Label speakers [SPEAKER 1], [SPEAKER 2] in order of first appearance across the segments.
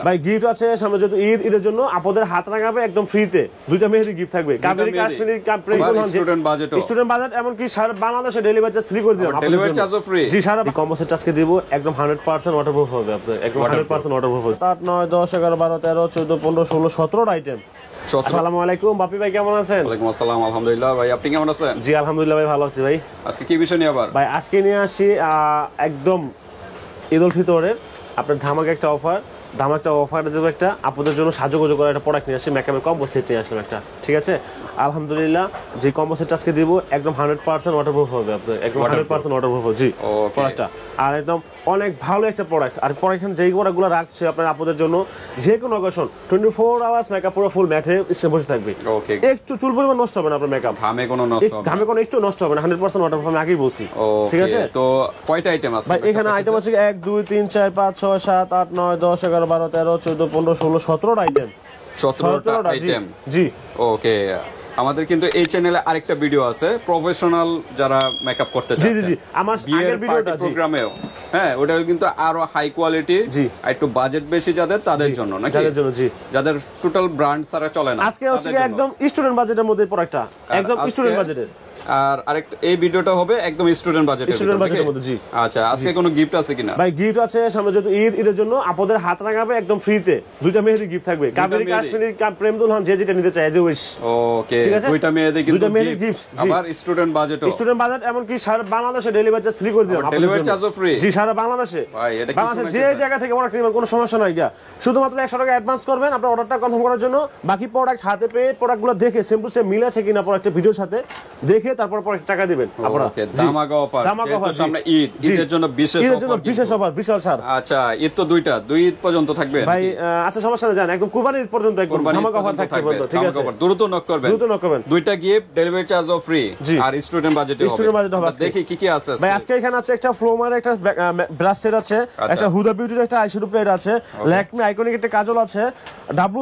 [SPEAKER 1] ভাই গিফট আছে সামনে, যেহেতু ঈদের জন্য আপনাদের হাত রাখাবে একদম ফ্রিতে দুইটা মেহেদি গিফট থাকবে। কাবেরী কাশ্মীরি
[SPEAKER 2] স্টুডেন্ট
[SPEAKER 1] বাজেট এমনকি সারা বাংলাদেশে ডেলিভারি চার্জ ফ্রি করে দিলাম।
[SPEAKER 2] ডেলিভারি চার্জও ফ্রি।
[SPEAKER 1] জি, সারা কম্বো সেট আজকে দিব একদম 100% ওয়াটারপ্রুফ হবে। আপনাদের একদম 100% ওয়াটারপ্রুফ হবে। 8 9 10 11 12 13 14 15 16 17 আইটেম। আসসালামু আলাইকুম বাপি ভাই, কেমন আছেন?
[SPEAKER 2] ওয়ালাইকুম আসসালাম, আলহামদুলিল্লাহ। ভাই আপনি কেমন আছেন?
[SPEAKER 1] জি আলহামদুলিল্লাহ ভাই, ভালো আছি ভাই।
[SPEAKER 2] আজকে কি বিষয় নিয়ে আবার?
[SPEAKER 1] ভাই আজকে নিয়ে আসি একদম ঈদ উল ফিতরের আপনার ধামাকা একটা অফার দেবো। একটা আপনাদের জন্য সাজুগুজু করা একটা প্রোডাক্ট নিয়ে আসি, মেকআপের কম্বো সেট নিয়ে আসলাম একটা, ঠিক আছে? আলহামদুলিল্লাহ যে কম্বো সেট আজকে দিব একদম 100% ওয়াটারপ্রুফ হবে। আপনাদের একদম 100% ওয়াটারপ্রুফ হবে। জি প্রোডাক্টটা আর একদম অনেক ভালো একটা প্রোডাক্ট। আর প্রোডাক্ট যেই প্রোডাক্টগুলো রাখছে আপনাদের জন্য যে কোনো অকেশন 24 আওয়ার্স মেকআপ পুরো ফুল ম্যাট হয়ে স্টেপ বসে থাকবে। একটু চুল পরিমাণ নষ্ট হবে না আপনার মেকআপ, ঘামে কোনো একটু নষ্ট হবে না। 100% ওয়াটারপ্রুফ আমি আগেই বলছি, ঠিক আছে?
[SPEAKER 2] তো কয়টা আইটেম আছে
[SPEAKER 1] ভাই? এখানে আইটেম আছে 1 2 3 4 5 6 7 8 9 10 11 12 13 14 15 16 17 আইটেম।
[SPEAKER 2] 17টা আইটেম।
[SPEAKER 1] জি
[SPEAKER 2] ওকে। আমাদের কিন্তু এই চ্যানেলে আরেকটা ভিডিও আছে প্রফেশনাল যারা মেকআপ করতে চায়।
[SPEAKER 1] জি জি, আমার আগের ভিডিওটা
[SPEAKER 2] প্রোগ্রামেও হ্যাঁ, ওটা কিন্তু আরো হাই কোয়ালিটি, একটু বাজেট বেশি যাদের তাদের জন্য নাকি? যাদের জন্য, জি, যাদের টোটাল ব্র্যান্ড ছাড়া চলে না।
[SPEAKER 1] আজকে হচ্ছে একদম স্টুডেন্ট বাজেটের মধ্যে প্রোডাক্টটা, একদম স্টুডেন্ট বাজেটের।
[SPEAKER 2] আর আরেকটা এই ভিডিওটা হবে একদম স্টুডেন্ট বাজেটের মধ্যে। জি আচ্ছা, আজকে কোনো গিফট আছে কিনা?
[SPEAKER 1] ভাই গিফট আছে সামনে, যেহেতু ঈদের জন্য আপনাদের হাত রাখাবে একদম ফ্রিতে দুইটা মেহেদি গিফট থাকবে। কাবেরী কাশ্মীরি প্রেম দুলহান যে যেটা নিতে চায়, যে উইশ।
[SPEAKER 2] ওকে, দুইটা মেহেদি কিন্তু গিফট। আবার স্টুডেন্ট বাজেট এমনকি সারা বাংলাদেশে ডেলিভারি চার্জ ফ্রি করে দিলাম। ডেলিভারি চার্জও ফ্রি। জি, সারা বাংলাদেশে। ভাই এটা কি বাংলাদেশে যে জায়গা থেকে অর্ডার করবেন কোনো সমস্যা নাই গিয়া, শুধুমাত্র 100 টাকা অ্যাডভান্স করবেন আপনার অর্ডারটা কনফার্ম করার জন্য। বাকি প্রোডাক্ট হাতে পেয়ে প্রোডাক্টগুলো দেখে সেম টু সেম মিল আছে কিনা প্রোডাক্টের ভিডিওর সাথে দেখে তারপর টাকা দিবেন আপনারা। ধামাকা অফার, যেহেতু সামনে ঈদ, ঈদের জন্য বিশেষ অফার,
[SPEAKER 1] বিশাল ছাড়।
[SPEAKER 2] আচ্ছা, ঈদ তো দুই ঈদ পর্যন্ত থাকবে
[SPEAKER 1] ভাই। আচ্ছা সমস্যা নেই, জান একদম কুরবানির ঈদ পর্যন্ত একদম ধামাকা অফার থাকবে, ঠিক আছে?
[SPEAKER 2] দ্রুত নক করবেন। দুইটা গিফট, ডেলিভারি চার্জও ফ্রি আর স্টুডেন্ট বাজেটে হবে। দেখি কি আছে
[SPEAKER 1] ভাই। আজকে এখানে আছে একটা ফ্লোমার একটা ব্রাশ সেট আছে, একটা হুদা বিউটির একটা আইশ্যাডো প্লেট আছে, ল্যাকমি আইকনিক একটা কাজল আছে,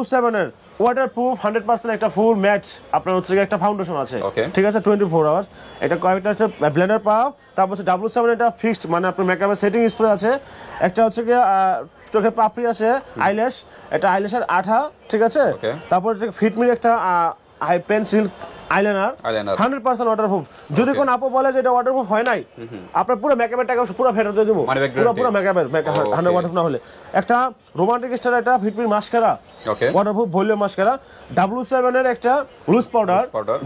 [SPEAKER 1] W7 এর ওয়াটারপ্রুফ 100% একটা ফুল ম্যাট আপনার হচ্ছে একটা ফাউন্ডেশন আছে, ঠিক আছে? 24 আওয়ার্স এটা কয়েকটা আছে ব্লেন্ডার পাওয়া। তারপর হচ্ছে W7 এটা ফিক্সড, মানে আপনার মেকআপের সেটিং স্প্রে আছে। একটা হচ্ছে কি চোখের পাপড়ি আছে, আইল্যাশ, এটা আইল্যাশের আঠা, ঠিক আছে? তারপর ফিটমির একটা আই পেন্সিল আইলাইনার 100% ওয়াটারপ্রুফ। যদি কোন আপু বলে যে এটা ওয়াটারপ্রুফ হয় নাই, আপনার পুরো মেকআপের টাকা পুরো ফেরত দিয়ে দেবো, পুরো মেকআপের 100 ওয়াটারপ্রুফ না হলে। একটা রোমান্টিক স্টাইল একটা ফিটমির mascara, waterproof volume mascara. W7 এর একটা লুজ পাউডার,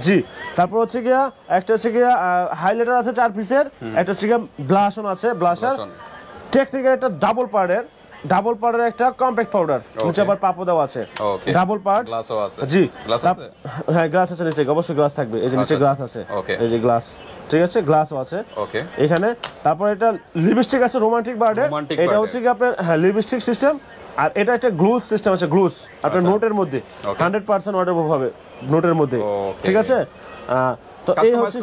[SPEAKER 1] জি। তারপর হচ্ছে গিয়া একটা হচ্ছে গিয়া হাইলাইটার আছে 4 পিসের, একটা হচ্ছে গিয়া ব্লাশন আছে, ব্লাশার টেকনিক্যাল একটা ডাবল পার্টের একটা কম্প্যাক্ট পাউডার, নিচে আবার পাপো দেওয়া আছে, ডাবল পার্ট
[SPEAKER 2] গ্লাসও আছে।
[SPEAKER 1] জি,
[SPEAKER 2] গ্লাস আছে,
[SPEAKER 1] হ্যাঁ গ্লাস আছে নিচে, অবশ্যই গ্লাস থাকবে। এই যে নিচে গ্লাস আছে, এই যে গ্লাস, ঠিক আছে? গ্লাসও আছে এখানে। তারপর এটা লিপস্টিক আছে রোমান্টিক বার্ডের, এটা হচ্ছে কি আপনার লিপস্টিক সিস্টেম। আর এটা একটা গ্লুস সিস্টেম আছে, গ্লুস আপনার নোটের মধ্যে 100% ওয়াটারপ্রুফ হবে নোটের মধ্যে, ঠিক আছে? তো এই হচ্ছে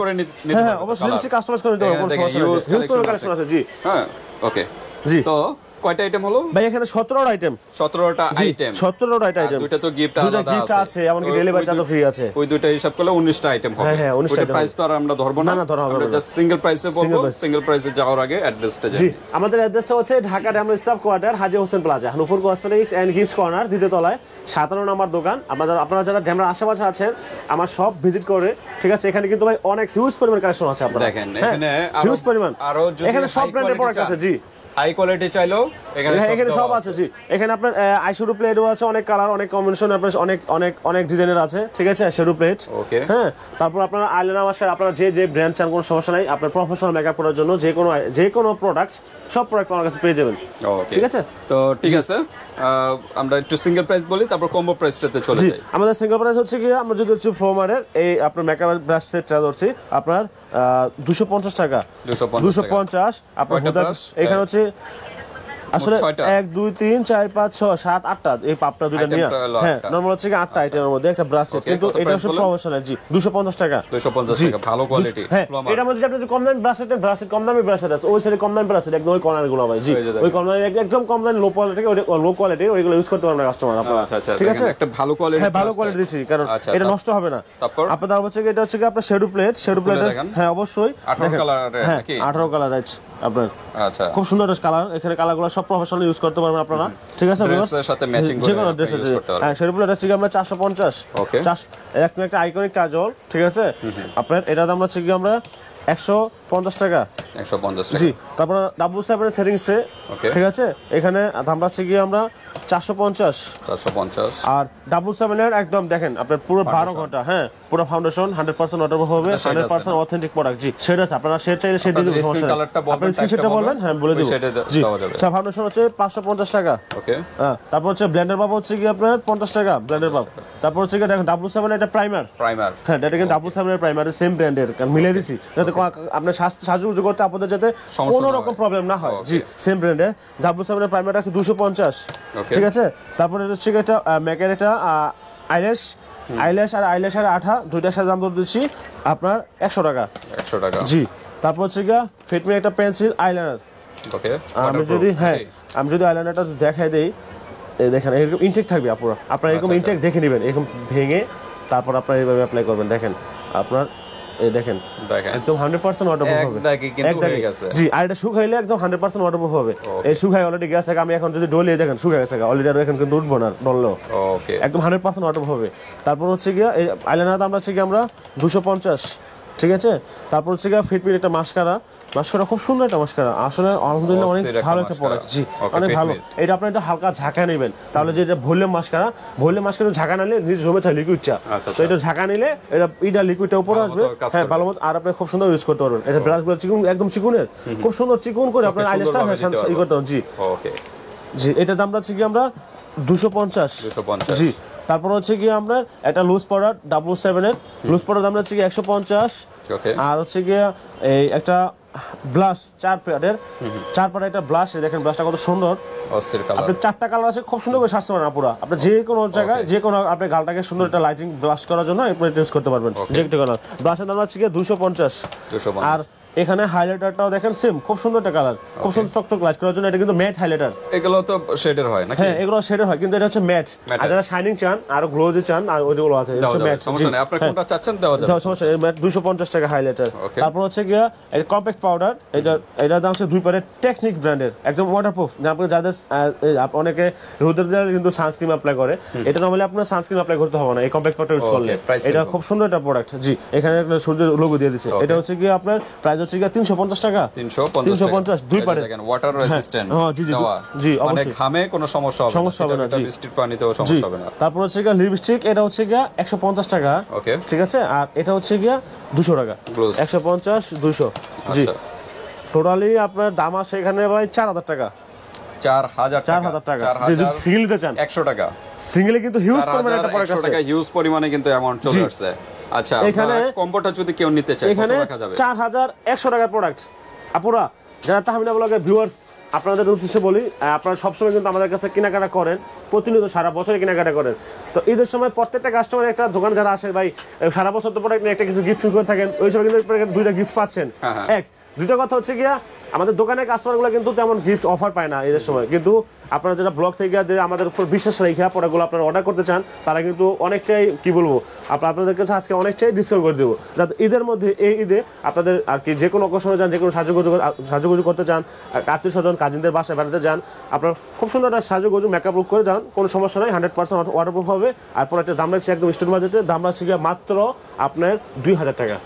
[SPEAKER 1] হ্যাঁ অবশ্যই লিপস্টিক কাস্টমাইজ করে নিতে হবে, কোনো সমস্যা নেই। ইউজ কালেকশন আছে, জি
[SPEAKER 2] হ্যাঁ। ওকে
[SPEAKER 1] জি।
[SPEAKER 2] তো কয়টা আইটেম হলো
[SPEAKER 1] ভাই? এখানে 17টা আইটেম।
[SPEAKER 2] 17টা আইটেম,
[SPEAKER 1] 17টা আইটেম।
[SPEAKER 2] দুইটা তো গিফট আলাদা আছে,
[SPEAKER 1] এমনকি ডেলিভারি চার্জও ফ্রি আছে।
[SPEAKER 2] ওই দুইটা হিসাব করলে 19টা আইটেম হবে। হ্যাঁ 19টা আইটেম। প্রাইস তো আর আমরা ধরবো না, আমরা জাস্ট সিঙ্গেল প্রাইসে বলবো। সিঙ্গেল প্রাইসে যাওয়ার আগে অ্যাড্রেসটা জানি।
[SPEAKER 1] জি, আমাদের অ্যাড্রেসটা হচ্ছে Dhaka Demra staff quarter, Haji Hossain plaza, Nupur cosmetics and gift corner, দ্বিতীয় তলায় 57 নম্বর দোকান। আপনারা যারা ড্যামরার আশেপাশে আছেন আমার সব ভিজিট করে, ঠিক আছে? এখানে কিন্তু ভাই অনেক হিউজ পরিমাণ কালেকশন আছে, আপনারা দেখেন এখানে হিউজ পরিমাণ। এখানে সব ব্র্যান্ডের প্রোডাক্ট আছে, জি।
[SPEAKER 2] হাই কোয়ালিটি চাইলো
[SPEAKER 1] এখানে সব আছে, জি। এখানে আপনার আইশ্যাডো প্লেটও আছে, অনেক কালার, অনেক কম্বিনেশন, আপনার অনেক ডিজাইনের আছে, ঠিক আছে? আইশ্যাডো প্লেট, হ্যাঁ। তারপর আপনারা আইলাইনার মাস্কারা, আপনারা যে ব্র্যান্ড চান কোনো সমস্যা নাই। আপনার প্রফেশনাল মেকআপ করার জন্য যে কোনো প্রোডাক্ট, সব প্রোডাক্ট আমার কাছে পেয়ে যাবেন, ঠিক আছে?
[SPEAKER 2] তো ঠিক আছে, আমরা একটু সিঙ্গেল প্রাইস বলি, তারপর কম্বো প্রাইসটাতে চলে যাই।
[SPEAKER 1] আমাদের সিঙ্গেল প্রাইস হচ্ছে কি, আমরা যদি হচ্ছে ফ্লোমারের এই আপনার মেকআপ ব্রাশ সেটটা ধরছি আপনার 250 টাকা, 250 আপনার এখানে হচ্ছে আসলে 1 2 3 4 5 6 7 8টা এই পাপটা দুইটা নিয়ে, হ্যাঁ নরমাল হচ্ছে 8টা আইটেমের মধ্যে একটা ব্রাশ সেট, কিন্তু এটা হচ্ছে প্রফেশনাল, জি 250 টাকা,
[SPEAKER 2] 250 টাকা ভালো কোয়ালিটি।
[SPEAKER 1] হ্যাঁ, এটার মধ্যে আপনি যদি কম দামি ব্রাশ সেট কম দামি ব্রাশ সেট আছে, ওই সাইডে কম দামি ব্রাশ সেট একদম ওই কর্নার গুলো ভাই, জি ওই কর্নার একদম কম দামি লো কোয়ালিটি ওইগুলো ইউজ করতে পারবেন কাস্টমার আপনারা, ঠিক আছে?
[SPEAKER 2] একটা ভালো কোয়ালিটি,
[SPEAKER 1] হ্যাঁ ভালো কোয়ালিটি দিছি, কারণ এটা নষ্ট হবে না। আপনাদের হচ্ছে এটা হচ্ছে কি আপনার শ্যাডো প্লেট, হ্যাঁ অবশ্যই
[SPEAKER 2] 18 কালারের নাকি?
[SPEAKER 1] 18 কালার আছে আপনার, আচ্ছা খুব সুন্দর কালার। এখানে কালারগুলো সব প্রফেশনাল ইউজ করতে পারবেন আপনারা, ঠিক আছে?
[SPEAKER 2] ড্রেসের সাথে ম্যাচিং করে ইউজ করতে পারবেন।
[SPEAKER 1] হ্যাঁ, শরীফুল এটা হচ্ছে আমরা 450।
[SPEAKER 2] ওকে,
[SPEAKER 1] একটা আইকনিক কাজল, ঠিক আছে? আপনার এটার দাম হচ্ছে কি আমরা 150 টাকা।
[SPEAKER 2] 150 টাকা।
[SPEAKER 1] জি, তারপর ডাবল 7 সেটিং স্প্রে, ঠিক আছে? এখানে দাম হচ্ছে কি আমরা 450। আর ডাবল 7 এর একদম দেখেন আপনার পুরো 12 ঘন্টা, হ্যাঁ, পুরো ফাউন্ডেশন 100% ওয়াটারপ্রুফ হবে, 100% অথেন্টিক প্রোডাক্ট। জি, সেটা আছে, আপনারা শেড চাইলে শেড দিতে পারবেন, সমস্যা নেই। আপনি স্ক্রিনশটটা বলবেন, হ্যাঁ বলে দেব। জি, সব ফাউন্ডেশন হচ্ছে 550 টাকা।
[SPEAKER 2] ওকে,
[SPEAKER 1] হ্যাঁ, তারপর হচ্ছে ব্লেন্ডার বাব হচ্ছে কি আপনার 50 টাকা ব্লেন্ডার বাব। তারপর হচ্ছে কি দেখেন ডাবল 7 এটা প্রাইমার, হ্যাঁ, এটা কিন্তু ডাবল 7 এর প্রাইমার, সেম ব্র্যান্ডের, কারণ মিলে দিছি যাতে আপনার সাজুগুজু করতে আপনাদের যাতে কোনো রকম প্রবলেম না হয়। জি, সেম ব্র্যান্ডের ডাবল 7 এর প্রাইমারটা আছে 250, ঠিক আছে? তারপরে হচ্ছে এটা ম্যাকের এটা আইল্যাশ আর আইল্যাশের আঠা দুইটার সাথে দাম দিচ্ছি আপনার 100 টাকা। জি, তারপর হচ্ছে গিয়া ফিটমি একটা পেন্সিল আইলাইনার। ওকে, আমি যদি আইলাইনারটা দেখাই দেই, এই দেখেন এরকম ইনটেক থাকবে আপনারা এরকম ইনটেক দেখে নেবেন, এরকম ভেঙে তারপর আপনারা এইভাবে অ্যাপ্লাই করবেন। দেখেন আপনার এই দেখেন একদম 100% ওয়াটারপ্রুফ হবে, জি। আর এটা শুকাইলে একদম 100% ওয়াটারপ্রুফ হবে। এই শুকাই অলরেডি গেছে, আমি এখন যদি ডলিয়ে দেখেন শুকাই গেছে অলরেডি, আর এখন কিন্তু উঠবো না ডললো, একদম 100% ওয়াটারপ্রুফ হবে। তারপর হচ্ছে গিয়া এই আইলাইনার দাম হচ্ছে কি আমরা 250, ঠিক আছে? তারপর হচ্ছে গিয়া ফিটমির একটা মাস্কারা খুব সুন্দর একটা মাস্কারা, আসলে আলহামদুলিল্লাহ অনেক ভালো একটা প্রোডাক্ট। জি, অনেক ভালো। এটা আপনি এটা হালকা ঝাঁকা নেবেন, তাহলে যে এটা ভলিউম মাস্কারা ঝাঁকা নিলে নিজ জমে থাকে লিকুইডটা, তো এটা ঝাঁকা নিলে এটা লিকুইডটা উপরে আসবে, হ্যাঁ, ভালো মতো। আর আপনি খুব সুন্দর ইউজ করতে পারবেন। এটা ব্রাশগুলো চিকন, একদম চিকনের, খুব সুন্দর চিকন করে আপনার আইল্যাশটা ই করতে পারবেন। জি, জি, এটার দাম হচ্ছে কি আমরা 250। জি, তারপর হচ্ছে কি আমরা একটা লুজ পাউডার ডাবল 7 এর লুজ পাউডার দাম হচ্ছে কি 150। আর হচ্ছে কি এই একটা ব্লাশ 4 প্যাডের একটা ব্লাশ, দেখেন ব্লাশটা কত সুন্দর, অস্থির কালার। আপনি 4টা কালার আছে, খুব সুন্দর করে সাজতে পারেন পুরো। আপনি যে কোনো জায়গায় যে কোনো আপনি গালটাকে সুন্দর একটা লাইটিং ব্লাশ করার জন্য আপনি ইউজ করতে পারবেন। যে একটা কালার ব্লাশের দাম হচ্ছে কি 250। আর এখানে হাইলাইটারটাও দেখেন সেম, খুব সুন্দর একটা কালার, খুব সুন্দর চকচক লাইট করার জন্য। এটা কিন্তু ম্যাট হাইলাইটার,
[SPEAKER 2] এগুলো তো শেডের হয় নাকি?
[SPEAKER 1] হ্যাঁ, এগুলো শেডের হয়, কিন্তু এটা হচ্ছে ম্যাট। আর যারা শাইনিং চান আর গ্লোজি চান আর ওইগুলো আছে, এটা হচ্ছে ম্যাট।
[SPEAKER 2] সমস্যা নেই, আপনি কোনটা চাচ্ছেন দেওয়া যাবে,
[SPEAKER 1] সমস্যা নেই। ম্যাট 250 টাকা হাইলাইটার। তারপর হচ্ছে গিয়া এই কম্প্যাক্ট পাউডার, এটার দাম হচ্ছে 2 পারে টেকনিক ব্র্যান্ডের, একদম ওয়াটারপ্রুফ। আপনি যাদের অনেকে রোদের দিনে কিন্তু সানস্ক্রিন অ্যাপ্লাই করে, এটা নরমালি আপনার সানস্ক্রিন অ্যাপ্লাই করতে হবে না এই কম্প্যাক্ট পাউডার ইউজ করলে। এটা খুব সুন্দর একটা প্রোডাক্ট। জি, এখানে একটা সূর্যের লোগো দিয়ে দিয়েছে। এটা হচ্ছে গিয়া আপনার প্রাইস হচ্ছে গিয়া 350 টাকা। 350 2 পারে,
[SPEAKER 2] দেখেন ওয়াটার রেজিস্ট্যান্ট।
[SPEAKER 1] জি,
[SPEAKER 2] মানে ঘামে কোনো সমস্যা হবে না, বৃষ্টির পানিতেও সমস্যা হবে না।
[SPEAKER 1] তারপর হচ্ছে গিয়া লিপস্টিক, এটা হচ্ছে গিয়া 150 টাকা, ঠিক আছে? আর এটা হচ্ছে গিয়া 200 টাকা, 150 200। জি, টোটালি আপনার দাম আছে এখানে ভাই 4000 টাকা।
[SPEAKER 2] 4000 টাকা।
[SPEAKER 1] যদি সিঙ্গেল নিতে চান
[SPEAKER 2] 100 টাকা।
[SPEAKER 1] সিঙ্গেলে কিন্তু হিউজ পরিমাণে একটা প্রোডাক্ট আছে,
[SPEAKER 2] হিউজ পরিমাণে কিন্তু অ্যামাউন্ট চলে আসছে। আচ্ছা, এখানে কম্বোটা যদি কেউ নিতে চায় কত রাখা যাবে?
[SPEAKER 1] 4100 টাকার প্রোডাক্ট। আপুরা যারা তাহমিনা ব্লগের ভিউয়ার্স, আপনাদের উদ্দেশ্যে বলি, আপনারা সবসময় কিন্তু আমাদের কাছে কেনাকাটা করেন, প্রতিনিয়ত সারা বছরে কেনাকাটা করেন। তো ঈদের সময় প্রত্যেকটা কাস্টমার একটা দোকান যারা আসে ভাই সারা বছর তো প্রোডাক্ট নিয়ে একটা কিছু গিফট করে থাকেন, ওই সময় কিন্তু 2টা গিফট পাচ্ছেন। দুইটা কথা হচ্ছে গিয়া আমাদের দোকানের কাস্টমারগুলো কিন্তু তেমন গিফট অফার পায় না এদের সময়, কিন্তু আপনারা যারা ব্লগ থেকে আমাদের উপর বিশ্বাস রেখে প্রোডাক্টগুলো আপনারা অর্ডার করতে চান, তারা কিন্তু অনেকটাই কি বলবো আপনাদের কাছে আজকে অনেকটাই ডিসকাউন্ট করে দেবো, যাতে ঈদের মধ্যে এই ঈদে আপনাদের আর কি যে কোনো অকেশনে যান, যে কোনো সাজুগুজু করতে চান, আত্মীয় স্বজন কাজিনদের বাসায় বেড়াতে যান, আপনারা খুব সুন্দর একটা সাজুগুজু মেকআপ লুক করে যান, কোনো সমস্যা নাই, 100% ওয়াটারপ্রুফ হবে। আর প্রোডাক্টের দাম রাখছে একদম স্টোর বাজেটে, দাম রাখছে গিয়ে মাত্র আপনার 2000 টাকা।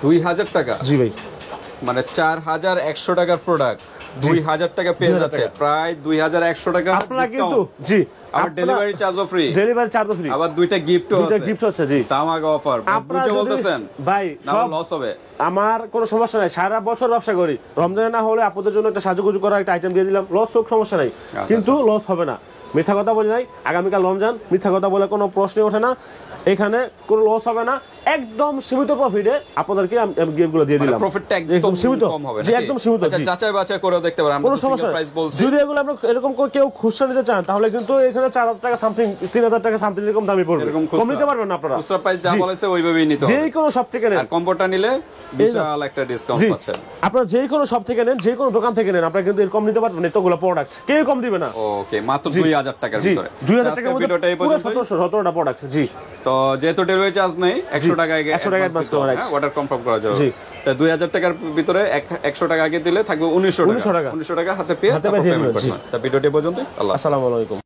[SPEAKER 2] 2000 টাকা?
[SPEAKER 1] জি ভাই,
[SPEAKER 2] মানে 4100 টাকার প্রোডাক্ট 2000 টাকা পেয়ে যাচ্ছে, প্রায় 2100 টাকা
[SPEAKER 1] আপনারা কিন্তু। জি,
[SPEAKER 2] আবার ডেলিভারি চার্জও ফ্রি, আবার 2টা গিফটও আছে। জি, তামাগা অফার বুঝে বলতেছেন
[SPEAKER 1] ভাই, সব
[SPEAKER 2] লস হবে।
[SPEAKER 1] আমার কোনো সমস্যা নাই, সারা বছর ব্যবসা করি, রমজানে না হলে আপনাদের জন্য একটা সাজুগুজু করা একটা আইটেম দিয়ে দিলাম, লস হোক সমস্যা নাই, কিন্তু লস হবে না। মিথ্যা কথা বলি নাই, আগামীকাল রমজান, মিথ্যা কথা বলে কোনো প্রশ্নই ওঠে না, এখানে কোনো লস হবে না, একদম সীমিত প্রফিটে আপনাদেরকে গিফটগুলো দিয়ে দিলাম।
[SPEAKER 2] প্রফিটটা একদম
[SPEAKER 1] সীমিত,
[SPEAKER 2] কম হবে না,
[SPEAKER 1] জি একদম সীমিত।
[SPEAKER 2] আচ্ছা, যাচাই বাছাই করে দেখতে পারেন, আমরা সিঙ্গেল প্রাইস বলছি।
[SPEAKER 1] যদি এগুলো আমরা এরকম করে কেউ খুচরা নিতে চান, তাহলে কিন্তু এখানে 4000 টাকা সামথিং, 3000 টাকা সামথিং এরকম দামই পড়বে, কম নিতে পারবেন না আপনারা।
[SPEAKER 2] খুচরা প্রাইস যা বলেছে ওইভাবেই নিতে হবে,
[SPEAKER 1] যে কোনো সব থেকে নেন।
[SPEAKER 2] আর কম্বোটা নিলে বিশাল একটা ডিসকাউন্ট পাচ্ছেন।
[SPEAKER 1] আপনারা যে কোনো সব থেকে নেন, যে কোনো দোকান থেকে নেন, আপনারা কিন্তু এরকম নিতে পারবেন, এতগুলো প্রোডাক্ট কেউ কম দিবে না।
[SPEAKER 2] ওকে, মাত্র 2000 2000 টাকার ভিতরে
[SPEAKER 1] 2000 টাকার ভিতরে পুরো 17টা প্রোডাক্ট। জি,
[SPEAKER 2] তো যেহেতু ডেলিভারি চার্জ নেই 100 টাকা আগে অ্যাডভান্স করতে হবে, অর্ডার কনফার্ম করা যাবে। তাই 2000 টাকার ভিতরে 100 টাকা আগে দিলে থাকবে 1900 টাকা। 1900 টাকা হাতে পেয়ে তারপর পেমেন্ট করবেন। তা ভিডিওটি পর্যন্তই। আল্লাহ, আসসালামু আলাইকুম।